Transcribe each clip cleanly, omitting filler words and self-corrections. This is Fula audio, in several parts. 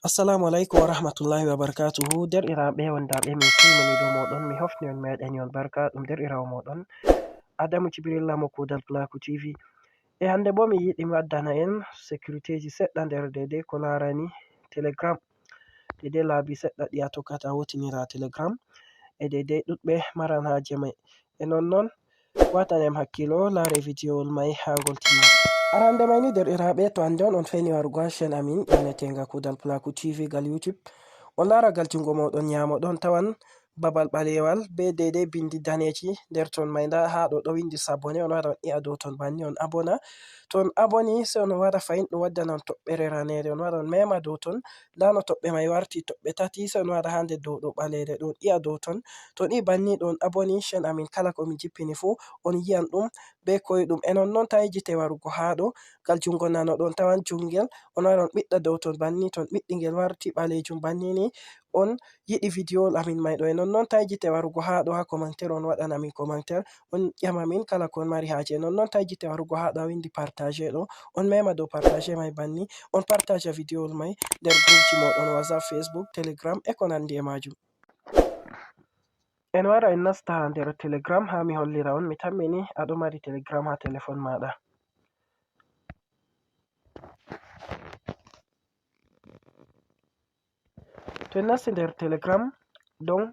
Assalamu alaikum wa rahmatullahi wa barakatuhu. Derɗiraaɓe wonderɓe min calminiɗo moɗon, mi hofni on meɗen yon barka. Ɗum derɗiraawo moɗon Adamu Jibrilla mo Kuugal Plaku TV. Hande bo mi yiɗi mi waddana en securityji seɗɗa nder daidai ko larani Telegram. Daidai laabi seɗɗa ɗi a tokkata hutinira Telegram daidai ɗuɗɓe maran haje mai. Nonnon watanem hakkilo laare videowol mai ha ngol timma. Arande mai ni derɗiraaɓe, to hande on feni warugo ha chaine amin yonetenga Kuugal Plaku TV gal YouTube, on lara gal jungo moɗon nyamo ɗon tawan babal ɓalewal be daidai bindi daneji nder ton mai. Nda ha ɗo windi sabone, on wara on i'ya dow ton banni on abona. To on aboni sai on wara fahin ɗum waddana on toɓɓere ranere, on wara on mema dow ton. Nda no toɓɓe mai warti toɓɓe tati, sai on wara ha nder dow ɗo ɓalere ɗo on i'ya dow ton. To ni banni ɗo on aboni chaine amin kala ko min jippini fu on yi'an ɗum be koiɗum. Nonnon ta yejite warugo ha ɗo gal jungo nano ɗon tawan jungel, on wara on ɓiɗɗa dow ton banni, ton ɓiɗɗi ngel warti ɓalejum banni ni on yiɗi videowol amin mai ɗo. Nonnon ta yejite warugo ha ɗo ha commentaire on waɗana min commentaire, on ƴama min kala ko on mari haje. Nonnon ta yejite warugo ha ɗo ha windi partage ɗo, on mema dow partage mai banni on partage videowol mai nder groupji moɗon WhatsApp, Facebook, Telegram e ko nandi e majum. En wara en nasta nder Telegram ha mi hollira on, mi tammini aɗo mari Telegram ha telephone maɗa. To en nasti nder Telegram don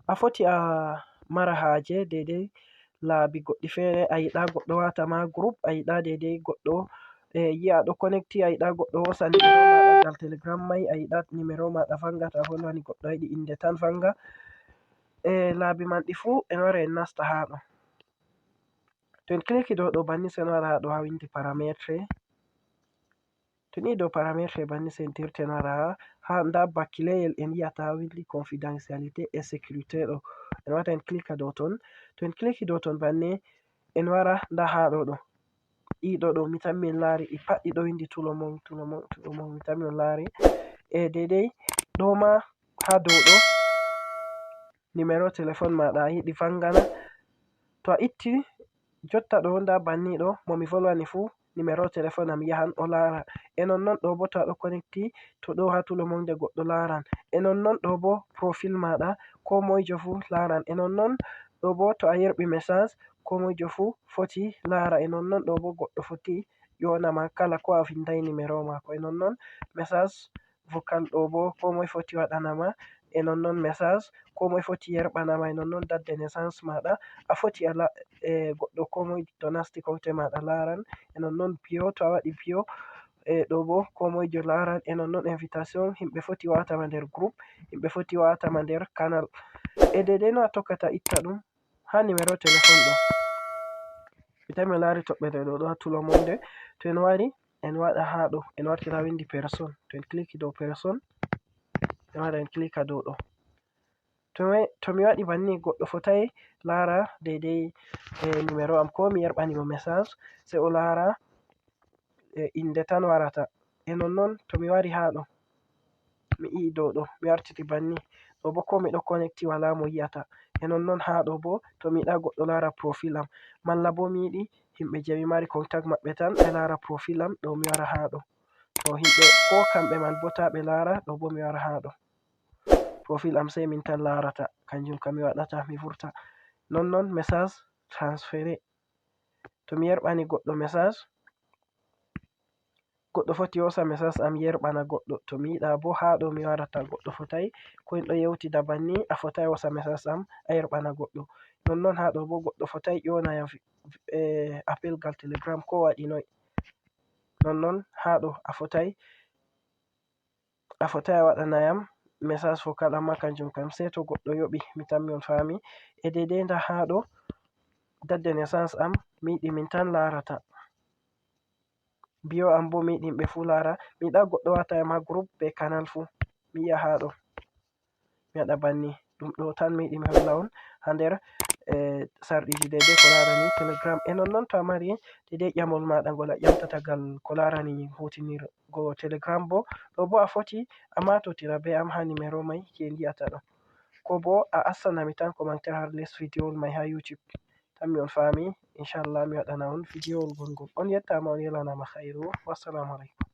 a foti a mara haje daidai laabi goɗɗi fere. A yiɗa goɗɗo watama group, a yiɗa daidai goɗɗo yi'a ɗo connecti, a yiɗa goɗɗo hosa numero maɗa gal Telegram mai, a yiɗa numero maɗa vanga ta volwani goɗɗo yiɗi inde tan vanga. Laabi man ɗi fu en wara en nasta ha ɗo. To en kliki dow ɗo banni sai en wara ha ɗo ha windi parametre. To ni dow parametre banni sai en tirta en wara ha nda bakkileyel en yi'ata ha windi confidentialité et sécurité ɗo, en wara en klika dow ton. To en kliki dow ton banni en wara nda ha ɗo ɗiɗo ɗo mi tammi en lari ɗi pat ɗiɗo windi tout le monde mi tammi on lari daidai ɗo ma ha dow ɗo numero telephone maɗa a yiɗi vangana. To a itti jotta ɗo nda banni ɗo mo mi volwani fu numero telephone am yahan o lara. Nonnon ɗo bo to aɗo connecti to ɗo ha tout le monde goɗɗo laran. Nonnon ɗo bo profile maɗa ko moijo fu laran. Nonnon ɗo bo to a yerɓi message ko moijo fu foti lara. Nonnon ɗo bo goɗɗo foti ƴonama kala ko a vindai numero mako. Nonnon message vocal ɗo bo ko moi foti waɗanama. Nonnon message ko moi foti yerɓanama. Nonnon date de naissance maɗa a foti goɗɗo ko moi to nasti koute maɗa laran. Nonnon bio to a waɗi bio ɗo bo ko moijo laran. Nonnon invitation himɓe foti watama nder group, himɓe foti watama nder canal. Daidai no a tokkata itta ɗum ha numero telephone ɗo mi tammi on lari toɓɓere ɗo ha tout le monde. To en wari en waɗa ha ɗo en wartira windi person. To en kliki dow person en wara en klika dow ɗo. To mi waɗi banni goɗɗo fotai lara daidai numero am ko mi yerɓani mo message sai o lara inde tan warata. Nonnon to mi wari ha ɗo mi i dow ɗo mi wartiri banni ɗo bo ko mi ɗo connecti wala mo yi'ata. Nonnon ha ɗo bo to mi yiɗa goɗɗo lara profile am, malla bo mi yiɗi himɓe je mi mari contact maɓɓe tan ɓe lara profile am, ɗo mi wara ha ɗo. To himɓe ko kamɓe man bo ta ɓe lara ɗo bo mi wara ha ɗo profile am sai min tan larata, kanjum kam mi waɗata mi vurta. Nonnon message transféré, to mi yerɓani goɗɗo message goɗɗo foti hosa message am yerɓana goɗɗo. To mi yiɗa bo ha ɗo mi warata goɗɗo fotai ko en ɗo yewtida banni a fotai hosa message am a yerɓana goɗɗo. Nonnon ha ɗo bo goɗɗo fotai ƴona yam appel gal Telegram ko waɗi noi. Nonnon ha ɗo a fotai a waɗana yam message vocal amma kanjum kam sai to goɗɗo yoɓi, mi tammi on fami. Daidai nda ha ɗo date de naissance am mi yiɗi min tan larata. Bio am bo mi yiɗi himɓe fu lara. Mi yiɗa goɗɗo wata yam ha group be canal fu mi yi'a ha ɗo mi waɗa banni. Ɗum ɗo tan mi yiɗi mi holla on ha nder sarɗiji daidai ko larani Telegram. Nonnon to a mari daidai ƴamol maɗa ngol a ƴamtata gal ko larani hutinirgo Telegram bo ɗo bo a foti a matotira be am ha numero mai je gi'ata ɗo, ko bo a assanami tan commentaire har les videowol mai ha YouTube. Tammi on fami, inchallah mi waɗana on videowol gongol. On yettama, on yelanama khairu. Wassalamu alaikum.